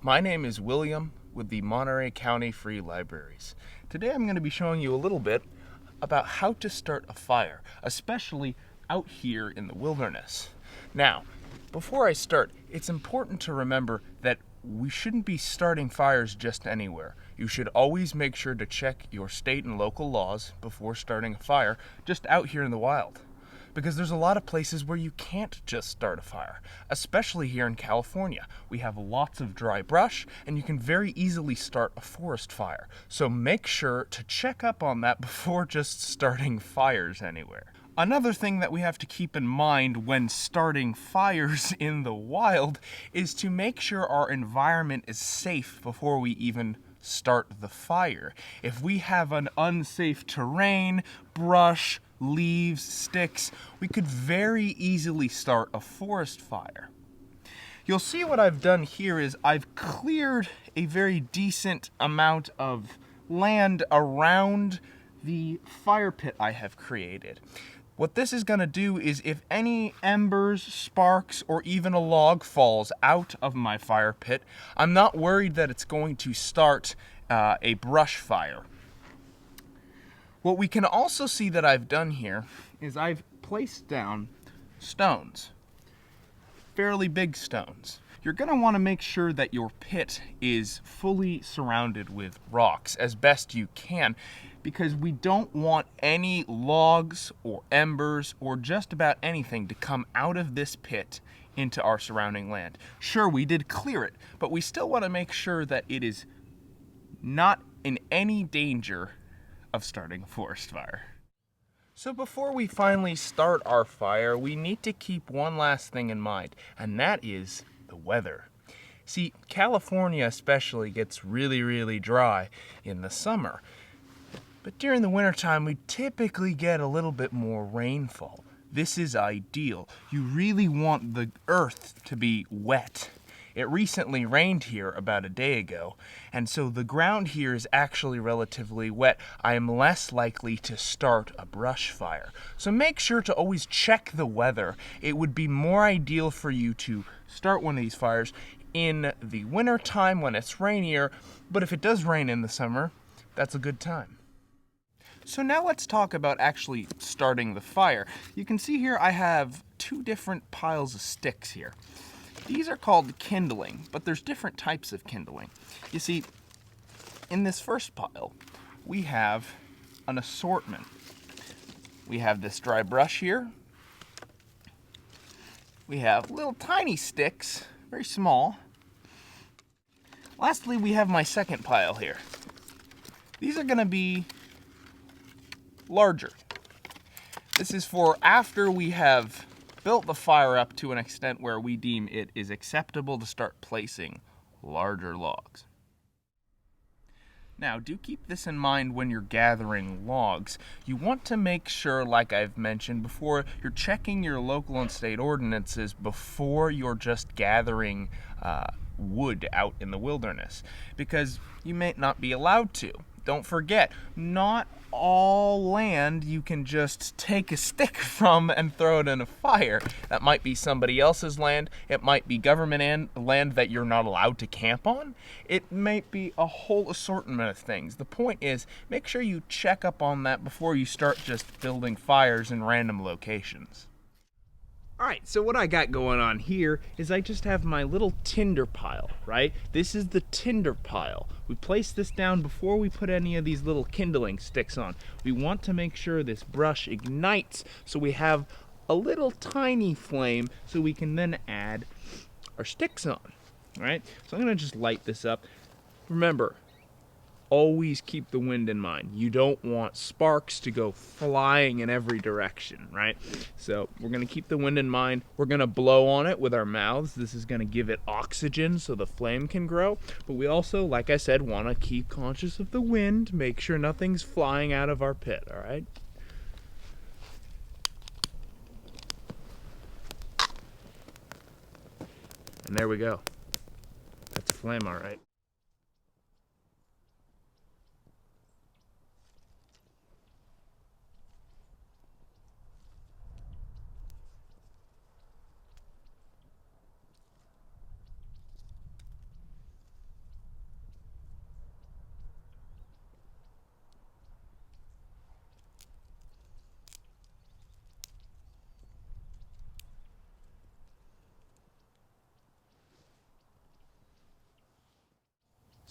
My name is William with the Monterey County Free Libraries. Today I'm going to be showing you a little bit about how to start a fire, especially out here in the wilderness. Now, before I start, it's important to remember that we shouldn't be starting fires just anywhere. You should always make sure to check your state and local laws before starting a fire just out here in the wild. Because there's a lot of places where you can't just start a fire, especially here in California. We have lots of dry brush, and you can very easily start a forest fire. So make sure to check up on that before just starting fires anywhere. Another thing that we have to keep in mind when starting fires in the wild is to make sure our environment is safe before we even start the fire. If we have an unsafe terrain, brush, leaves, sticks, we could very easily start a forest fire. You'll see what I've done here is I've cleared a very decent amount of land around the fire pit I have created. What this is going to do is if any embers, sparks, or even a log falls out of my fire pit, I'm not worried that it's going to start a brush fire. What we can also see that I've done here is I've placed down stones, fairly big stones. You're going to want to make sure that your pit is fully surrounded with rocks as best you can, because we don't want any logs or embers or just about anything to come out of this pit into our surrounding land. Sure, we did clear it, but we still want to make sure that it is not in any danger of starting a forest fire. So before we finally start our fire, we need to keep one last thing in mind, and that is the weather. See, California especially gets really dry in the summer, but during the wintertime we typically get a little bit more rainfall. This is ideal. You really want the earth to be wet. It recently rained here about a day ago, and so the ground here is actually relatively wet. I am less likely to start a brush fire. So make sure to always check the weather. It would be more ideal for you to start one of these fires in the winter time when it's rainier, but if it does rain in the summer, that's a good time. So now let's talk about actually starting the fire. You can see here I have two different piles of sticks here. These are called kindling, but there's different types of kindling. You see, in this first pile, we have an assortment. We have this dry brush here. We have little tiny sticks, very small. Lastly, we have my second pile here. These are going to be larger. This is for after we have built the fire up to an extent where we deem it is acceptable to start placing larger logs. Now, do keep this in mind when you're gathering logs. You want to make sure, like I've mentioned before, you're checking your local and state ordinances before you're just gathering wood out in the wilderness, because you may not be allowed to. Don't forget, not all land you can just take a stick from and throw it in a fire. That might be somebody else's land. It might be government land that you're not allowed to camp on. It might be a whole assortment of things. The point is, make sure you check up on that before you start just building fires in random locations. Alright, so what I got going on here is I just have my little tinder pile, right? This is the tinder pile. We place this down before we put any of these little kindling sticks on. We want to make sure this brush ignites so we have a little tiny flame so we can then add our sticks on, right? So I'm going to just light this up. Remember, always keep the wind in mind. You don't want sparks to go flying in every direction, right? So we're going to keep the wind in mind. We're going to blow on it with our mouths. This is going to give it oxygen so the flame can grow. But we also, like I said, want to keep conscious of the wind. Make sure nothing's flying out of our pit, all right? And there we go. That's a flame, all right.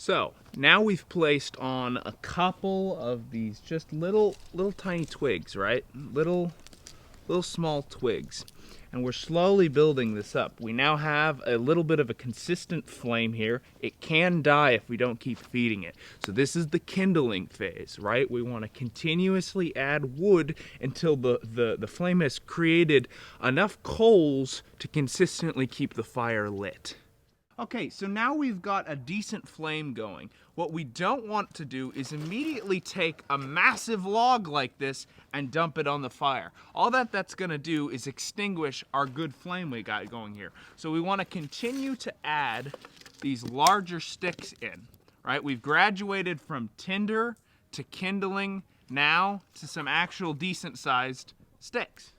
So now we've placed on a couple of these just little tiny twigs, right? Little small twigs. And we're slowly building this up. We now have a little bit of a consistent flame here. It can die if we don't keep feeding it. So this is the kindling phase, right? We want to continuously add wood until the flame has created enough coals to consistently keep the fire lit. Okay, so now we've got a decent flame going. What we don't want to do is immediately take a massive log like this and dump it on the fire. All that's gonna do is extinguish our good flame we got going here. So we wanna continue to add these larger sticks in, right? We've graduated from tinder to kindling, now to some actual decent sized sticks.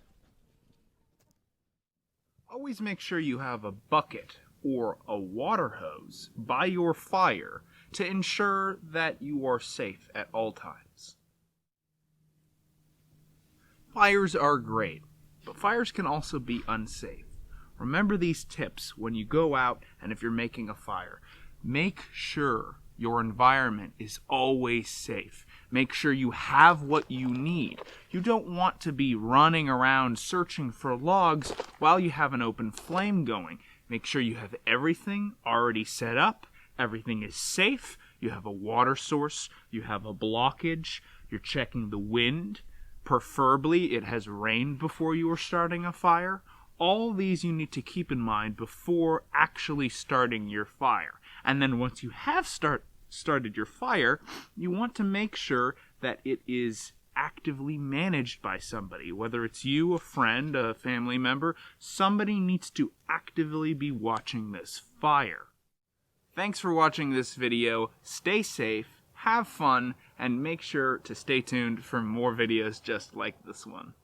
Always make sure you have a bucket or a water hose by your fire to ensure that you are safe at all times. Fires are great, but fires can also be unsafe. Remember these tips when you go out and if you're making a fire. Make sure your environment is always safe. Make sure you have what you need. You don't want to be running around searching for logs while you have an open flame going. Make sure you have everything already set up, everything is safe, you have a water source, you have a blockage, you're checking the wind, preferably it has rained before you are starting a fire. All these you need to keep in mind before actually starting your fire. And then once you have started your fire, you want to make sure that it is actively managed by somebody, whether it's you, a friend, a family member. Somebody needs to actively be watching this fire. Thanks for watching this video. Stay safe, have fun, and make sure to stay tuned for more videos just like this one.